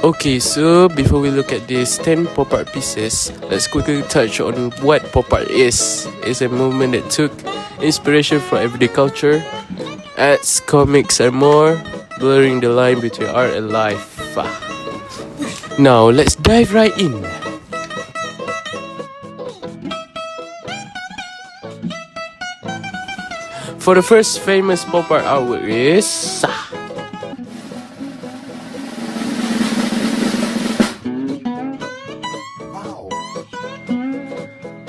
Okay, so before we look at these 10 pop art pieces, let's quickly touch on what pop art is. It's a movement that took inspiration from everyday culture, arts, comics, and more, blurring the line between art and life. Now, let's dive right in. For the first famous pop art artwork is...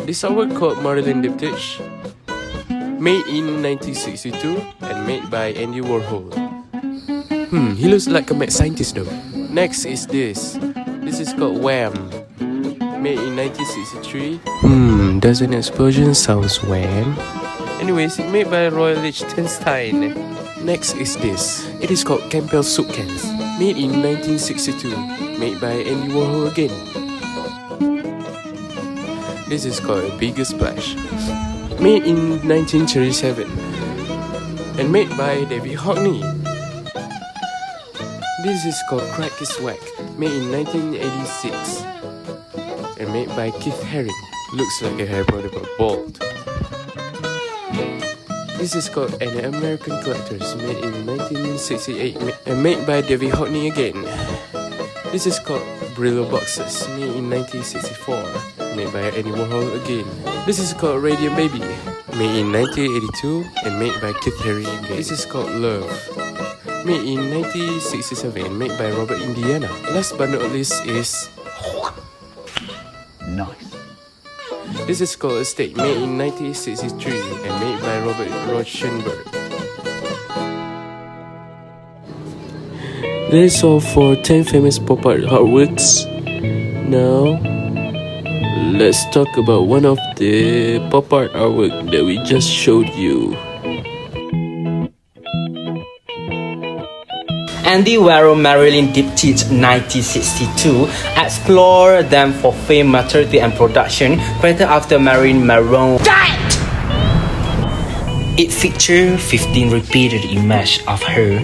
This artwork called Marilyn Diptych, made in 1962 and made by Andy Warhol. He looks like a mad scientist though. Next is this. This is called Wham, made in 1963. Does an explosion sounds wham? Anyways, it's made by Roy Lichtenstein. Next is this. It is called Campbell Soup Cans, made in 1962, made by Andy Warhol again. This is called A Bigger Splash, made in 1937 and made by David Hockney. This is called Crack is Whack, made in 1986 and made by Keith Haring. Looks like a Harry Potter but bald. This is called An American Collectors, made in 1968 and made by David Hockney again. This is called Brillo Boxes, made in 1964, made by Andy Warhol again. This is called Radiant Baby, made in 1982 and made by Keith Haring again. This is called Love, made in 1967, made by Robert Indiana. Last but not least is... Nice. This is called Estate, made in 1963 and made by Robert Rauschenberg. That's all for 10 famous pop art artworks. Now, let's talk about one of the pop art artwork that we just showed you. Andy Warhol Marilyn Diptych 1962 explored them for fame, maturity and production, created after Marilyn Monroe died. It featured 15 repeated images of her,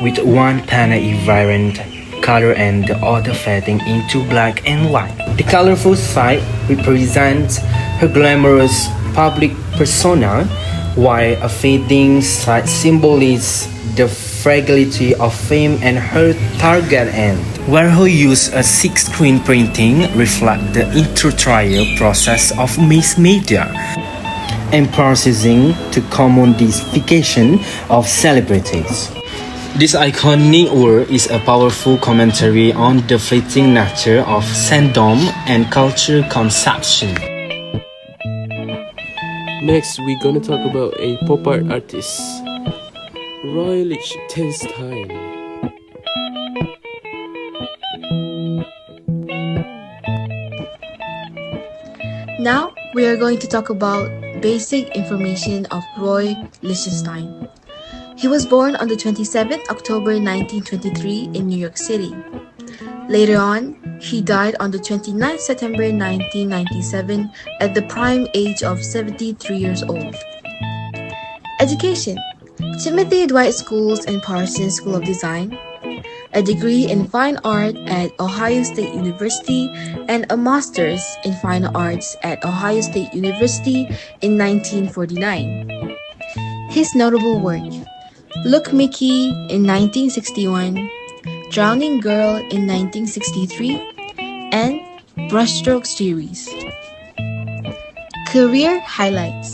with one panel in variant color and the other fading into black and white. The colorful side represents her glamorous public persona, while a fading side symbolizes the fragility of fame and her target end. Warhol used a 6-screen printing reflect the intertrial process of mass media, emphasizing the commodification of celebrities. This iconic work is a powerful commentary on the fleeting nature of fandom and culture consumption. Next, we're gonna talk about a pop art artist, Roy Lichtenstein. Now, we are going to talk about basic information of Roy Lichtenstein. He was born on the 27th October 1923 in New York City. Later on, he died on the 29th September 1997 at the prime age of 73 years old. Education: Timothy Dwight Schools and Parsons School of Design, a degree in Fine Art at Ohio State University, and a Master's in Fine Arts at Ohio State University in 1949. His notable work: Look Mickey in 1961, Drowning Girl in 1963, and Brushstroke Series. Career highlights: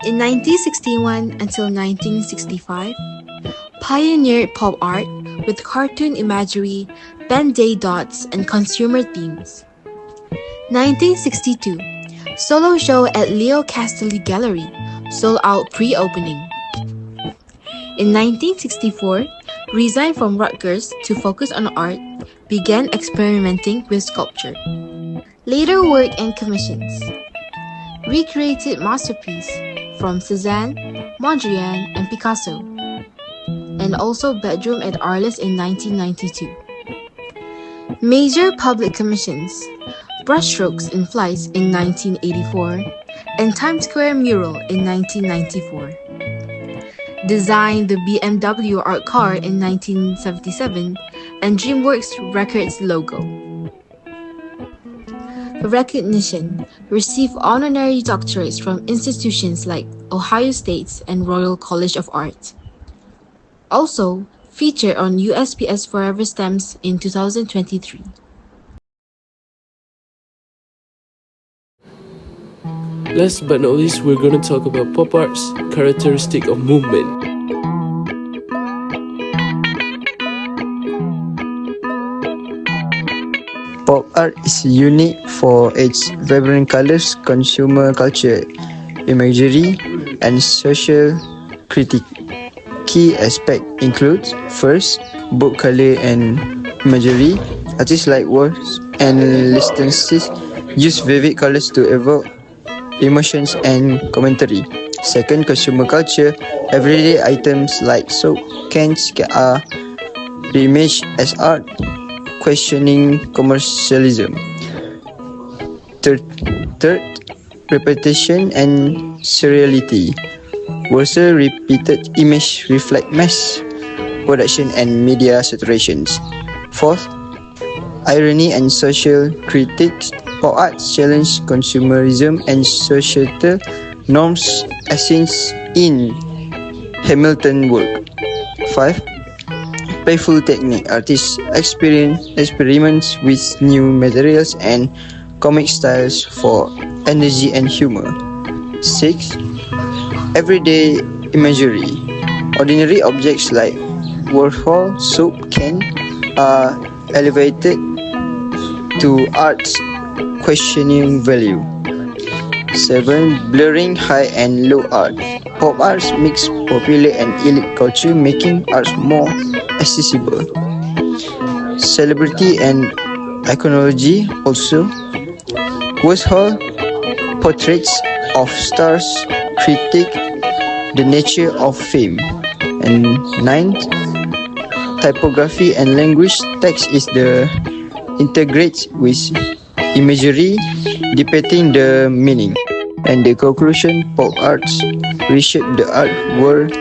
in 1961 until 1965, pioneered pop art with cartoon imagery, Ben-Day dots, and consumer themes. 1962, solo show at Leo Castelli Gallery, sold out pre-opening. In 1964, resigned from Rutgers to focus on art, began experimenting with sculpture. Later work and commissions: recreated masterpiece from Cézanne, Mondrian, and Picasso, and also Bedroom at Arles in 1992. Major public commissions: Brushstrokes in Flights in 1984, and Times Square mural in 1994. designed the BMW art car in 1977 and DreamWorks Records logo. Recognition: received honorary doctorates from institutions like Ohio State and Royal College of Art. Also, featured on USPS Forever Stamps in 2023. Last but not least, we're gonna talk about pop art's characteristic of movement. Pop art is unique for its vibrant colors, consumer culture, imagery, and social critique. Key aspects include: first, book color and imagery. Artists like Words and Listensis use vivid colors to evoke emotions and commentary. Second, consumer culture. Everyday items like soap cans are reimaged as art, questioning commercialism. Third, repetition and seriality. Also, repeated image reflect mass production and media saturations. Fourth, irony and social critiques. Pop art challenge consumerism and societal norms as seen in Hamilton work. 5. Playful technique. Artists experiments with new materials and comic styles for energy and humor. 6. Everyday imagery. Ordinary objects like Warhol soap can are elevated to art's questioning value. 7. Blurring high and low art. Pop arts mix popular and elite culture, making arts more accessible. Celebrity and iconology also. Warhol portraits of stars critique the nature of fame. And 9. Typography and language. Text is the integrates with imagery depicting the meaning. And the conclusion, pop arts reshape the art world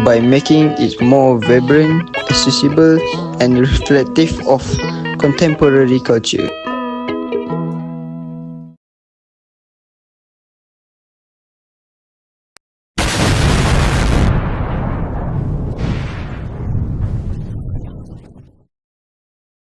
by making it more vibrant, accessible, and reflective of contemporary culture.